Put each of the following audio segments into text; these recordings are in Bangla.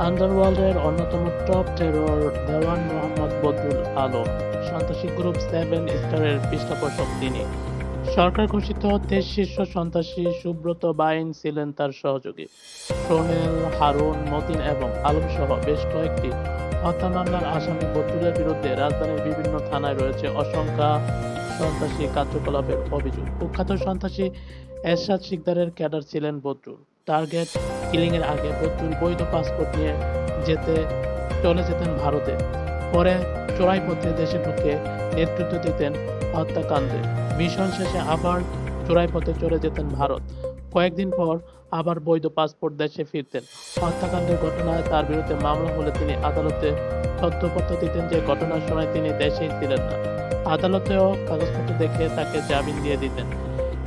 আন্ডারওয়ার্ল্ডের অন্যতম টপ টেরর দেওয়ান মোহাম্মদ বদরুল আলম সন্ত্রাসী গ্রুপ 7 স্টারের পৃষ্ঠপোষক তিনি। সরকার ঘোষিত 23 শীর্ষ সন্ত্রাসী সুব্রত বাইন ছিলেন তার সহযোগী। সোহেল, হারুন, মতিন এবং আলম সহ বেশ কয়েকটি হত্যা মামলার আসামি বদরুলের বিরুদ্ধে রাজধানীর বিভিন্ন থানায় রয়েছে অসংখ্য সন্ত্রাসী কার্যকলাপের অভিযোগ। কুখ্যাত সন্ত্রাসী এরশাদ শিকদারের ক্যাডার ছিলেন বদরুল। টার্গেট কিলিংয়ের আগে বদরুল বৈধ পাসপোর্ট নিয়ে চলে যেতেন ভারতে। পরে চোরাই পথে দেশে ঢুকে নেতৃত্ব দিতেন হত্যাকাণ্ডে। মিশন শেষে আবার চোরাই পথে চলে যেতেন ভারত। কয়েকদিন পর আবার বৈধ পাসপোর্ট দেশে ফিরতেন। হত্যাকাণ্ডের ঘটনায় তার বিরুদ্ধে মামলা হলে তিনি আদালতে তথ্যপত্র দিতেন যে ঘটনার সময় তিনি দেশেই ছিলেন না। আদালতেও কাগজপত্র দেখে তাকে জামিন দিয়ে দিতেন।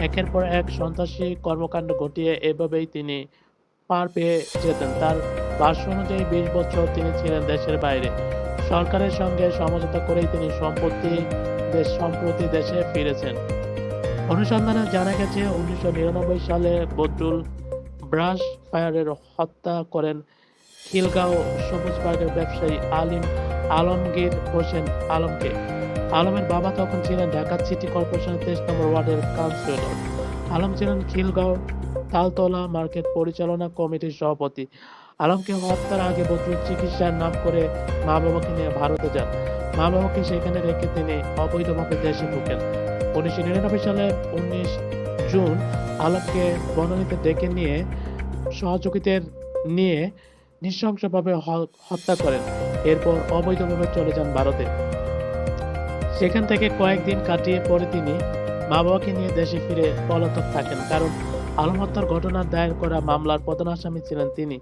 একের পর এক সন্ত্রাসী কর্মকাণ্ড ঘটিয়ে এভাবেই তিনি পার পেয়ে যেতেন। তার ভাষ্য অনুযায়ী 20 বছর তিনি ছিলেন দেশের বাইরে। সরকারের সঙ্গে সমঝোতা করেই তিনি সম্প্রতি দেশে ফিরেছেন। অনুসন্ধানে জানা গেছে 1999 সালে বদরুল ব্রাশ ফায়ারের হত্যা করেন খিলগাঁও সবুজবাগের ব্যবসায়ী আলমগীর হোসেন আলমকে। আলমের বাবা তখন ছিলেন ঢাকা সিটি কর্পোরেশনের 23 নম্বর ওয়ার্ডের কাউন্সিলর। আলম ছিলেন খিলগাঁও তালতলা মার্কেট পরিচালনা কমিটির সভাপতি। আলমকে হত্যার আগে বদরুল চিকিৎসার নাম করে মা বাবাকে নিয়ে ভারতে যান। মা বাবাকে সেখানে রেখে তিনি অবৈধভাবে দেশে ঢুকেন। 1999 সালের 19 জুন আলমকে বনানীতে ডেকে নিয়ে সহযোগীদের নিয়ে নৃশংসভাবে হত্যা করেন। এরপর অবৈধভাবে চলে যান ভারতে। সেখান থেকে কয়েকদিন কাটিয়ে পরে তিনি মা বাবাকে নিয়ে দেশে ফিরে পলাতক থাকেন। কারণ আলম হত্যার ঘটনার দায়ের করা মামলার প্রধান আসামি ছিলেন তিনি।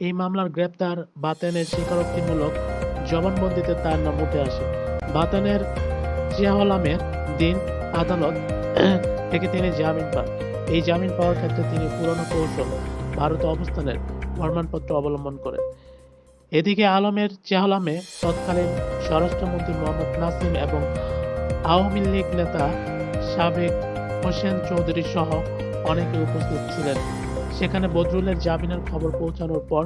এই মামলার গ্রেপ্তার বাতেনের স্বীকারোক্তিমূলক জবানবন্দিতে তার নাম উঠে আসে। বাতেনের জিয়াহলামের দিন আদালত থেকে তিনি জামিন পান। এই জামিন পাওয়ার ক্ষেত্রে তিনি পুরনো কৌশল ভারতে অবস্থানের প্রমাণপত্র অবলম্বন করেন। এদিকে আলমের চেহলামে তৎকালীন স্বরাষ্ট্রমন্ত্রী মোহাম্মদ নাসিম এবং আওয়ামী লীগ নেতা সাবেক হোসেন চৌধুরী সহ অনেকে উপস্থিত ছিলেন। সেখানে বদরুলের জামিনের খবর পৌঁছানোর পর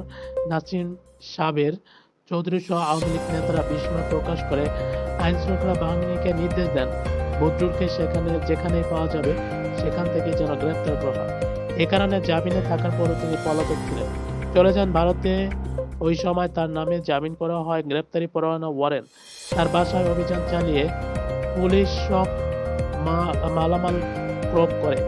নাসিম সাবের চৌধুরী সহ আওয়ামী লীগ নেতারা বিস্ময় প্রকাশ করে আইন শৃঙ্খলা বাহিনীকে নির্দেশ দেন বদরুলকে যেখানেই পাওয়া যাবে সেখান থেকে যেন গ্রেপ্তার করা হয়। এ কারণে জামিনে থাকার পরও তিনি পলাতক ছিলেন। চলে যান ভারতে। ওই সময় তার নামে জামিন করা হয় গ্রেপ্তারি পরোয়ানা ওয়ারেন্ট। তার বাসায় অভিযান চালিয়ে পুলিশ সব মালামাল ক্রোক করে।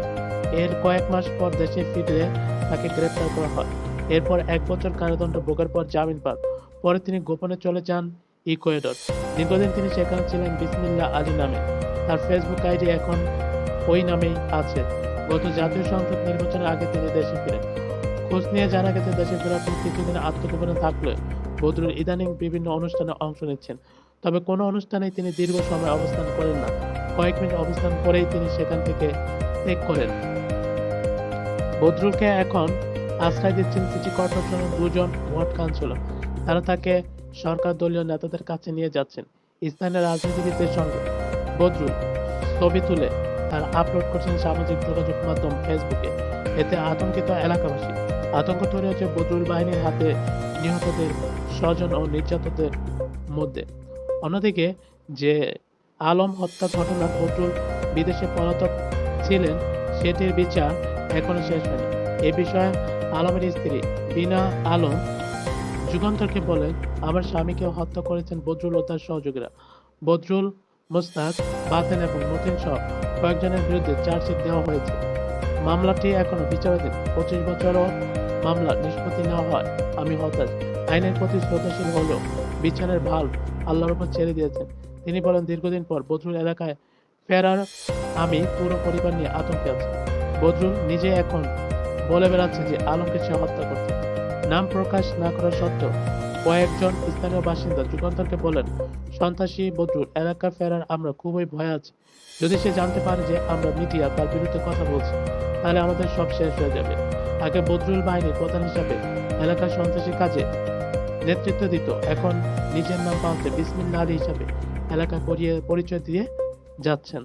এর কয়েক মাস পর দেশে ফিরলে তাকে গ্রেপ্তার করা হয়। এরপর 1 বছর কারাদণ্ড ভোগের পর জামিন পান। পরে তিনি গোপনে চলে যান ইকুয়েডর। দীর্ঘদিন তিনি সেখানে ছিলেন বিসমিল্লাহ আলী নামে। তার ফেসবুক আইডি এখন ওই নামেই আছে। গত জাতীয় সংসদ নির্বাচনের আগে তিনি দেশে ফিরেন। খোঁজ নিয়ে জানা গেছে দেশে ফেরার পর কিছুদিন আত্মগোপনে থাকলে বদরুল ইদানিং বিভিন্ন অনুষ্ঠানে অংশ নিচ্ছেন। তবে কোনো অনুষ্ঠানেই তিনি দীর্ঘ সময় অবস্থান করেন না। কয়েক মিনিট অবস্থান করেই তিনি সেখান থেকে ত্যাগ করেন। বদরুলকে এখন আশ্রয় দিচ্ছেন সিটি কর্পোরেশনের 2 জন ওয়ার্ড কাউন্সিলর। তারা তাকে সরকার দলীয় নেতাদের কাছে নিয়ে যাচ্ছেন। স্থানীয় রাজনীতিবিদদের সঙ্গে বদরুল ছবি তুলে তার আপলোড করছেন সামাজিক যোগাযোগ মাধ্যম ফেসবুকে। এতে আতঙ্কিত এলাকাবাসী। আতঙ্ক তৈরি হচ্ছে বদরুল বাহিনীর হাতে নিহতদের স্বজন ও নির্যাতকদের মধ্যে। অন্যদিকে যে আলম হত্যা ঘটনার বদরুল বিদেশে পলাতক ছিলেন সেটির বিচার এখনো শেষ হয়নি। এ বিষয়ে আলমের স্ত্রী বিনা আলম যুগান্তরকে বলেন, আমার স্বামীকে হত্যা করেছেন বদরুল ও তার সহযোগীরা। বদরুল, মোস্তাক, বাতেন এবং মতিন সহ কয়েকজনের বিরুদ্ধে চার্জশিট দেওয়া হয়েছে। মামলাটি এখনো বিচারাধীন। 25 বছরও মামলা নিষ্পত্তি নেওয়া হয়। আমি হতাশ। আইনের প্রতি শ্রদ্ধাশীল হলেও বিচারের ভার আল্লাহর উপর ছেড়ে দিয়েছেন। তিনি বলেন, দীর্ঘদিন পর বদরুল এলাকায় ফেরার আমি পুরো পরিবার নিয়ে আতঙ্কে আছি। বদরুল নিজে এখন বলে বেড়াচ্ছে যে আলমকে সে হত্যা করছে। নাম প্রকাশ না করা সত্ত্বেও কয়েকজন স্থানীয় বাসিন্দা যুগান্তরকে বলেন, সন্ত্রাসী বদরুল এলাকা ফেরার আমরা খুবই ভয় আছি। যদি সে জানতে পারে যে আমরা মিডিয়া তার বিরুদ্ধে কথা বলছি, তাহলে আমাদের সব শেষ হয়ে যাবে। আগে বদরুল বাহিনীর প্রধান হিসাবে এলাকার সন্ত্রাসী কাজে নেতৃত্ব দিত। এখন নিজের নাম পাল্টে বিসমিল্লাহ আলী হিসাবে এলাকা পরিচয় দিয়ে যাচ্ছেন।